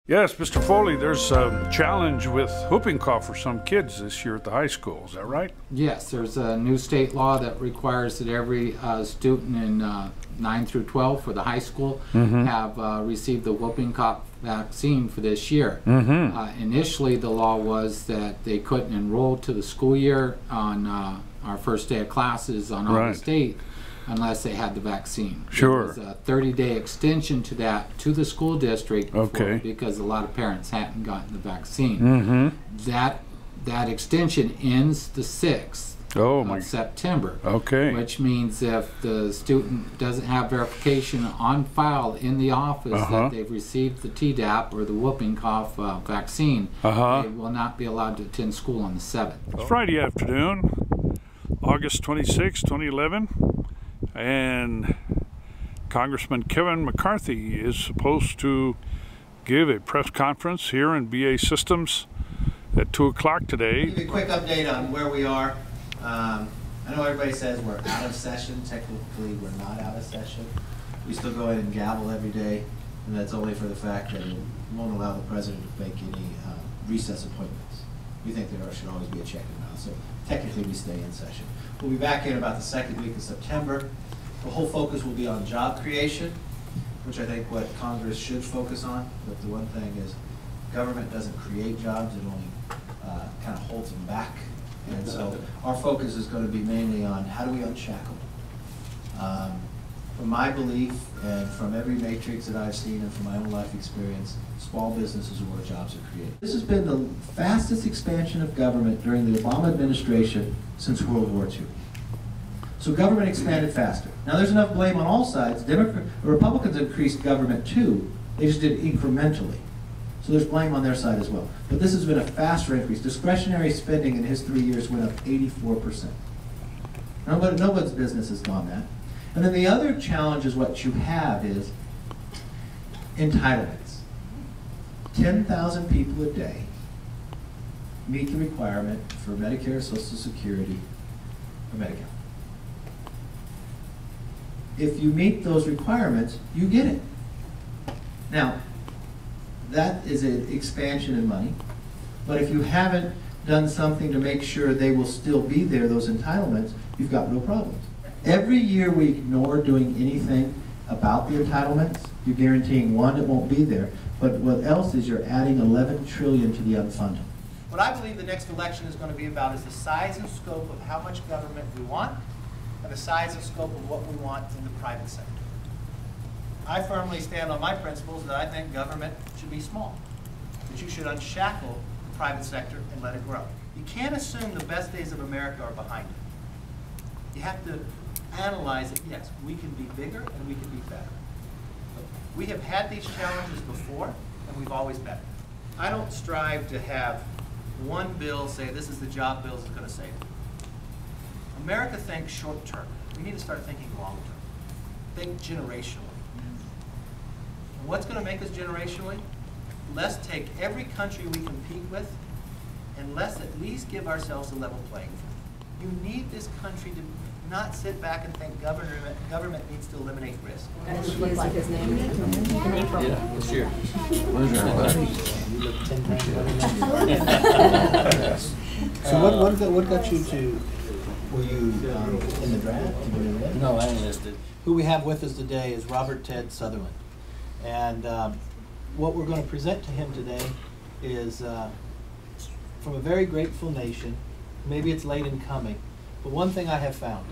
Yes, Mr. Folley, there's a challenge with whooping cough for some kids this year at the high school. Is that right? Yes, there's a new state law that requires that every student in 9 through 12 for the high school have received the whooping cough vaccine for this year. Initially, the law was that they couldn't enroll to the school year on our first day of classes on August 8th unless they had the vaccine. Sure. There was a 30-day extension to that to the school district because a lot of parents hadn't gotten the vaccine. That extension ends the 6th of September, which means if the student doesn't have verification on file in the office that they've received the Tdap or the whooping cough vaccine, they will not be allowed to attend school on the 7th. It's Friday afternoon, August 26, 2011, and Congressman Kevin McCarthy is supposed to give a press conference here in BA Systems at 2 o'clock today. Give you a quick update on where we are. I know everybody says we're out of session. Technically, we're not out of session. We still go in and gavel every day, and that's only for the fact that it won't allow the president to make any recess appointments. We think there should always be a check and balance. So technically, we stay in session. We'll be back in about the second week of September. The whole focus will be on job creation, which I think what Congress should focus on. But the one thing is, government doesn't create jobs; it only kind of holds them back. And so our focus is going to be mainly on how do we unshackle. From my belief and from every matrix that I've seen and from my own life experience, small businesses are where jobs are created. This has been the fastest expansion of government during the Obama administration since World War II. So government expanded faster. Now there's enough blame on all sides. Republicans increased government too. They just did it incrementally. So there's blame on their side as well. But this has been a faster increase. Discretionary spending in his 3 years went up 84%. Nobody's business has gone that. And then the other challenge is what you have is entitlements. 10,000 people a day meet the requirement for Medicare, Social Security, or Medicaid. If you meet those requirements, you get it. Now, that is an expansion in money, but if you haven't done something to make sure they will still be there, those entitlements, you've got real problems. Every year we ignore doing anything about the entitlements, you're guaranteeing one, it won't be there, but what else is you're adding $11 trillion to the unfunded. What I believe the next election is going to be about is the size and scope of how much government we want, and the size and scope of what we want in the private sector. I firmly stand on my principles that I think government should be small, that you should unshackle the private sector and let it grow. You can't assume the best days of America are behind you. You have to analyze it. Yes, we can be bigger and we can be better. But we have had these challenges before, and we've always better. I don't strive to have one bill say this is the job bill that's going to save it. America thinks short term. We need to start thinking long term. Think generationally. And what's going to make us generationally? Let's take every country we compete with and let's at least give ourselves a level playing field. You need this country to not sit back and think government needs to eliminate risk. Like his name in April. Yeah, this year. So what got you to, were you in the draft? No, I enlisted. Who we have with us today is Robert Ted Sutherland. And what we're going to present to him today is from a very grateful nation. Maybe it's late in coming, but one thing I have found.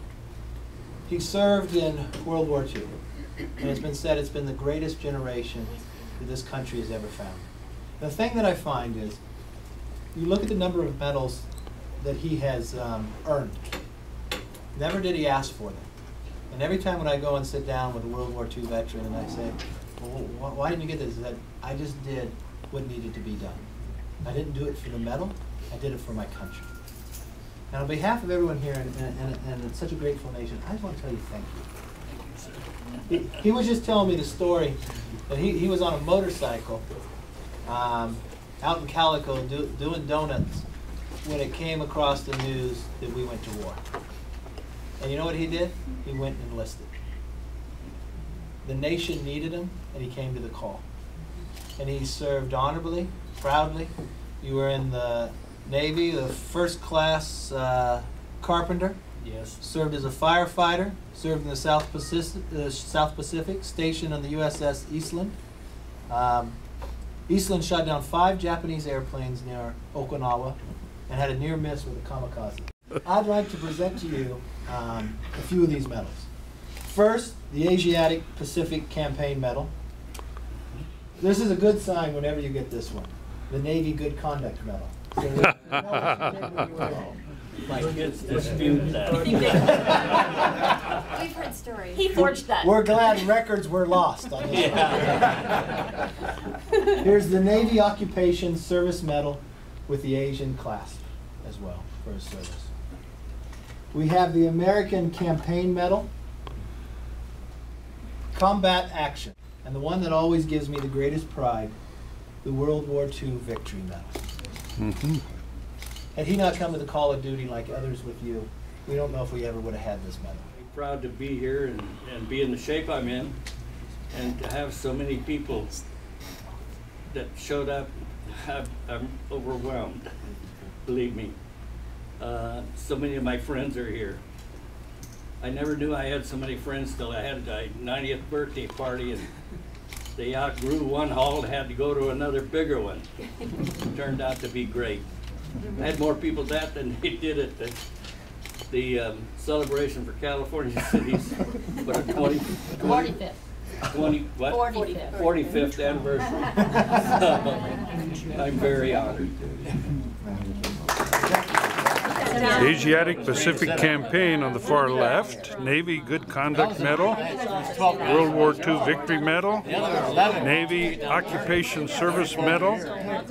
He served in World War II, and it's been said it's been the greatest generation that this country has ever found. The thing that I find is, you look at the number of medals that he has earned. Never did he ask for them. And every time when I go and sit down with a World War II veteran and I say, well, why didn't you get this? He said, I just did what needed to be done. I didn't do it for the medal, I did it for my country. And on behalf of everyone here, and it's such a grateful nation, I just want to tell you thank you. He was just telling me the story that he was on a motorcycle out in Calico doing donuts when it came across the news that we went to war. And you know what he did? He went and enlisted. The nation needed him, and he came to the call. and he served honorably, proudly. You were in the Navy, the first class carpenter. Yes. Served as a firefighter. Served in the South Pacific, stationed on the USS Eastland. Eastland shot down 5 Japanese airplanes near Okinawa and had a near miss with a kamikaze. I'd like to present to you a few of these medals. First, the Asiatic Pacific Campaign Medal. This is a good sign whenever you get this one. The Navy Good Conduct Medal. My kids dispute that. We've heard stories. He forged that. We're glad records were lost on this. Yeah. Here's the Navy Occupation Service Medal with the Asian clasp as well for his service. We have the American Campaign Medal, Combat Action, and the one that always gives me the greatest pride, the World War II Victory Medal. Mm-hmm. Had he not come to the call of duty like others with you, we don't know if we ever would have had this medal. I'm proud to be here and be in the shape I'm in, and to have so many people that showed up. I'm overwhelmed, believe me. So many of my friends are here. I never knew I had so many friends till I had my 90th birthday party, and they outgrew one hall and had to go to another bigger one. It turned out to be great. I had more people at that than they did at the celebration for California cities, but a 45th. 45th anniversary. So, I'm very honored. Asiatic Pacific Campaign on the far left, Navy Good Conduct Medal, World War II Victory Medal, Navy Occupation Service Medal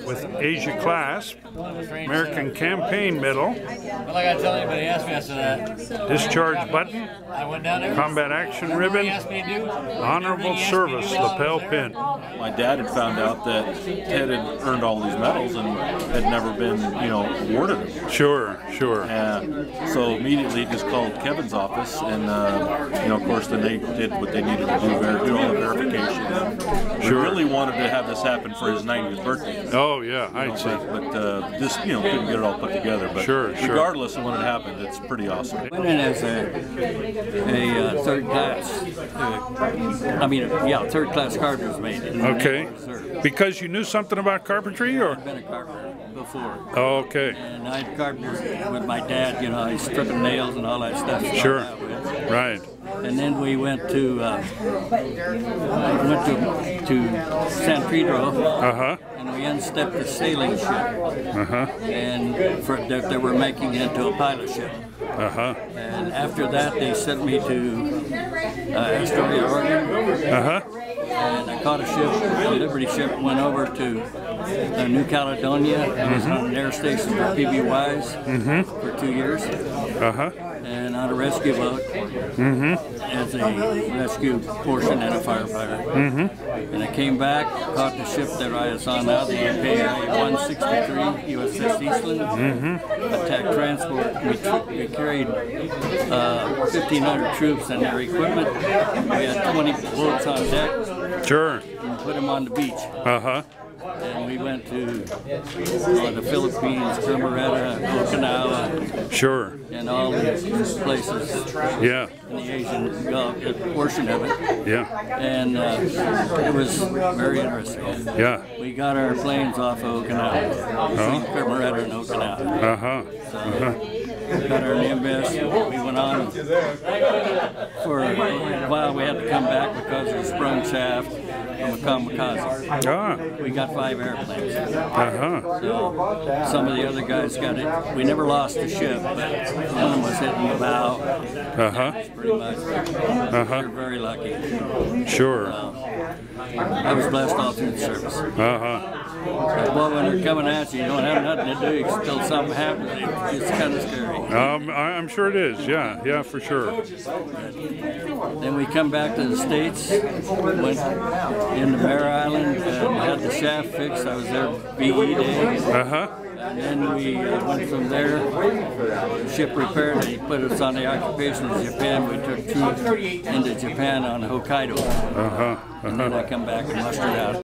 with Asia Clasp, American Campaign Medal, Discharge Button, Combat Action Ribbon, Honorable Service Lapel Pin. My dad had found out that Ted had earned all these medals and had never been, awarded them. Sure, sure. So immediately just called Kevin's office, and of course then they did what they needed to do all the verification. Sure. We really wanted to have this happen for his 90th birthday. Oh yeah, I'd say. But just couldn't get it all put together. But regardless of when it happened, it's pretty awesome. I went in as a third class. Third class carpenter's mate. Okay. Because you knew something about carpentry, or? I've been a carpenter before. Oh, okay. And I had carpenters with my dad, he's stripping nails and all that stuff. Sure. Right. And then we went to San Pedro. And we unstepped the sailing ship. And they were making it into a pilot ship. And after that, they sent me to Astoria, Oregon. And I caught a ship, a Liberty ship, went over to New Caledonia. I was on an air station for PBYs for 2 years. And on a rescue boat as a rescue portion and a firefighter. And I came back, caught the ship that I was on now, the UKI-163 USS Eastland, attack transport. We carried 1,500 troops and their equipment. We had 20 boats on deck. Sure. And put them on the beach. And we went to the Philippines, Camarata, Okinawa. Sure. And all these places. Yeah. In the Asian Gulf, a portion of it. Yeah. And it was very interesting. Yeah. We got our planes off of Okinawa. Camarata and Okinawa. So we got our Nimbus. We went on for a while. We had to come back because of the sprung shaft from a kamikaze. We got 5 airplanes. So some of the other guys got it. We never lost the ship, but one was hitting the bow. Pretty much. We're very lucky. Sure. I was blessed all through the service. Well, when they're coming at you, you don't have nothing to do until something happens. It's kind of scary. I'm sure it is. Yeah, for sure. Then we come back to the States, went into Mare Island, had the shaft fixed. I was there BE day. And then we went from there, the ship repaired, and he put us on the occupation of Japan. We took troops into Japan on Hokkaido. And then I come back and mustered out.